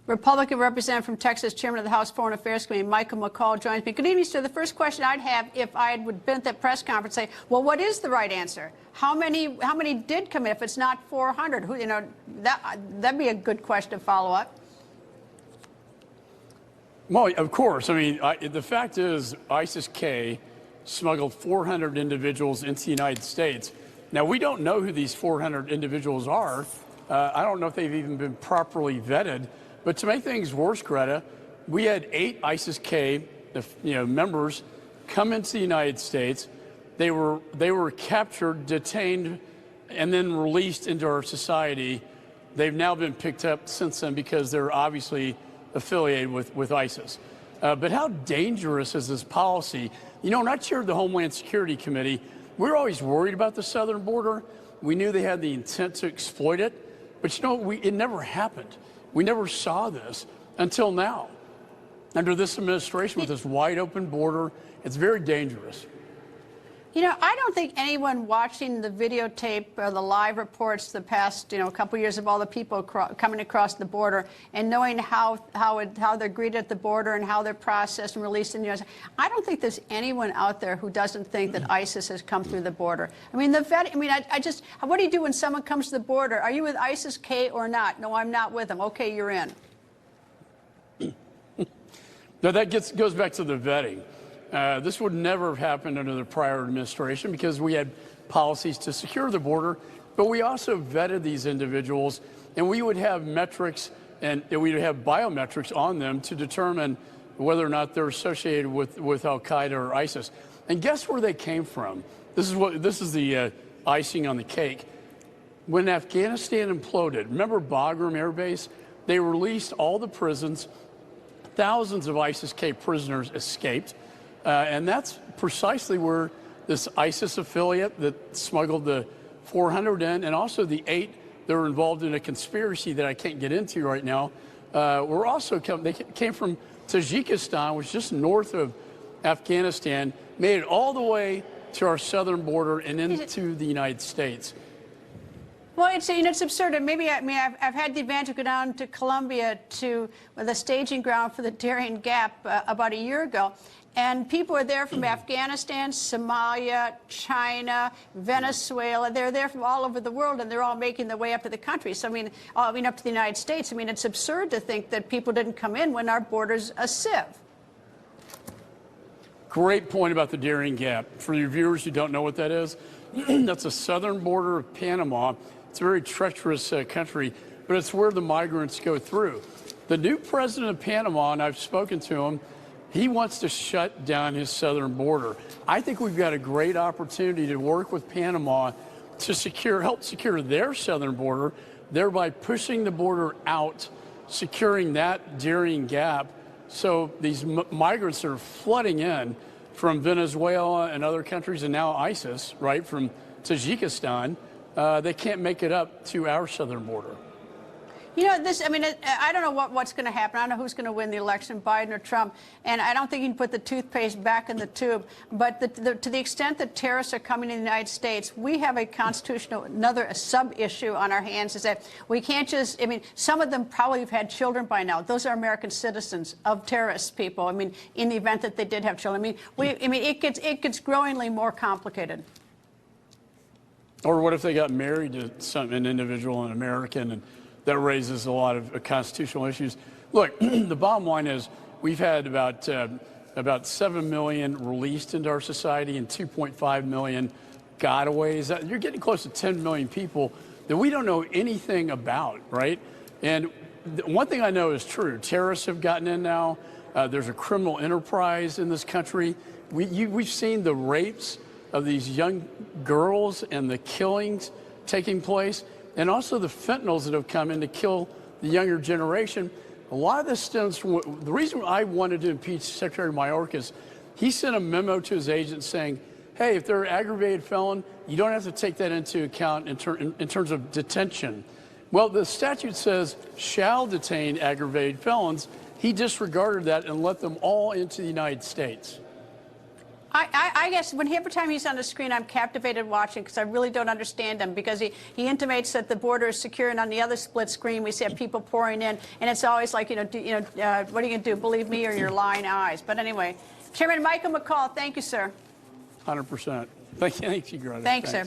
Republican representative from Texas, chairman of the House Foreign Affairs Committee, Michael McCaul, joins me. Good evening, sir. The first question I'd have if I had been at that press conference, say, well, what is the right answer? How many did come in? If it's not 400, who, that'd be a good question to follow up. Well, of course. I mean, the fact is, ISIS-K smuggled 400 individuals into the United States. Now, we don't know who these 400 individuals are. I don't know if they've even been properly vetted. But to make things worse, Greta, we had 8 ISIS-K members come into the United States. They were captured, detained, and then released into our society. They've now been picked up since then because they're obviously affiliated with ISIS. But how dangerous is this policy? You know, when I chaired the Homeland Security Committee, we were always worried about the southern border. We knew they had the intent to exploit it. But it never happened. We never saw this until now. Under this administration, with this wide open border, it's very dangerous. You know, I don't think anyone watching the videotape or the live reports the past, couple of years of all the people coming across the border and knowing how they're greeted at the border and how they're processed and released in the U.S. I don't think there's anyone out there who doesn't think that ISIS has come through the border. I mean, what do you do when someone comes to the border? Are you with ISIS-K or not? No, I'm not with them. Okay, you're in. Now, that goes back to the vetting. This would never have happened under the prior administration because we had policies to secure the border, but we also vetted these individuals, and we would have metrics and we would have biometrics on them to determine whether or not they're associated with Al-Qaeda or ISIS. And guess where they came from? This is the icing on the cake. When Afghanistan imploded, remember Bagram Air Base? They released all the prisons. Thousands of ISIS-K prisoners escaped. And that's precisely where this ISIS affiliate that smuggled the 400 in, and also the 8 that were involved in a conspiracy that I can't get into right now, they came from Tajikistan, which is just north of Afghanistan, made it all the way to our southern border and into the United States. Well, it's absurd. And maybe, I've had the advantage to go down to Colombia to the staging ground for the Darien Gap about a year ago. And people are there from Afghanistan, Somalia, China, Venezuela. They're there from all over the world, and they're all making their way up to the country. So, up to the United States. It's absurd to think that people didn't come in when our border's a sieve. Great point about the Darien Gap. For your viewers who don't know what that is, that's the southern border of Panama. It's a very treacherous country, but it's where the migrants go through. The new president of Panama, and I've spoken to him, he wants to shut down his southern border. I think we've got a great opportunity to work with Panama to help secure their southern border, thereby pushing the border out, securing that Darien Gap, so these migrants are flooding in from Venezuela and other countries, and now ISIS, right, from Tajikistan, they can't make it up to our southern border. I don't know what's going to happen. I don't know who's going to win the election, Biden or Trump. And I don't think you can put the toothpaste back in the tube. But to the extent that terrorists are coming to the United States, we have another sub-issue on our hands is that we can't just, some of them probably have had children by now. Those are American citizens of terrorist people. In the event that they did have children. It gets growingly more complicated. Or what if they got married to an individual, an American, and that raises a lot of constitutional issues. Look, the bottom line is we've had about 7 million released into our society and 2.5 million gotaways. You're getting close to 10 million people that we don't know anything about, right? And one thing I know is true. Terrorists have gotten in now. There's a criminal enterprise in this country. We've seen the rapes of these young girls and the killings taking place, and also the fentanyls that have come in to kill the younger generation. A lot of this stems from the reason I wanted to impeach Secretary Mayorkas. He sent a memo to his agent saying, hey, if they're an aggravated felon, you don't have to take that into account in terms of detention. Well, the statute says shall detain aggravated felons. He disregarded that and let them all into the United States. I guess every time he's on the screen, I'm captivated watching because I really don't understand him because he intimates that the border is secure, and on the other split screen we see people pouring in, and it's always like, what are you going to do? Believe me or your lying eyes? But anyway, Chairman Michael McCaul, thank you, sir. 100%. Thank you, Greta. Thanks, sir.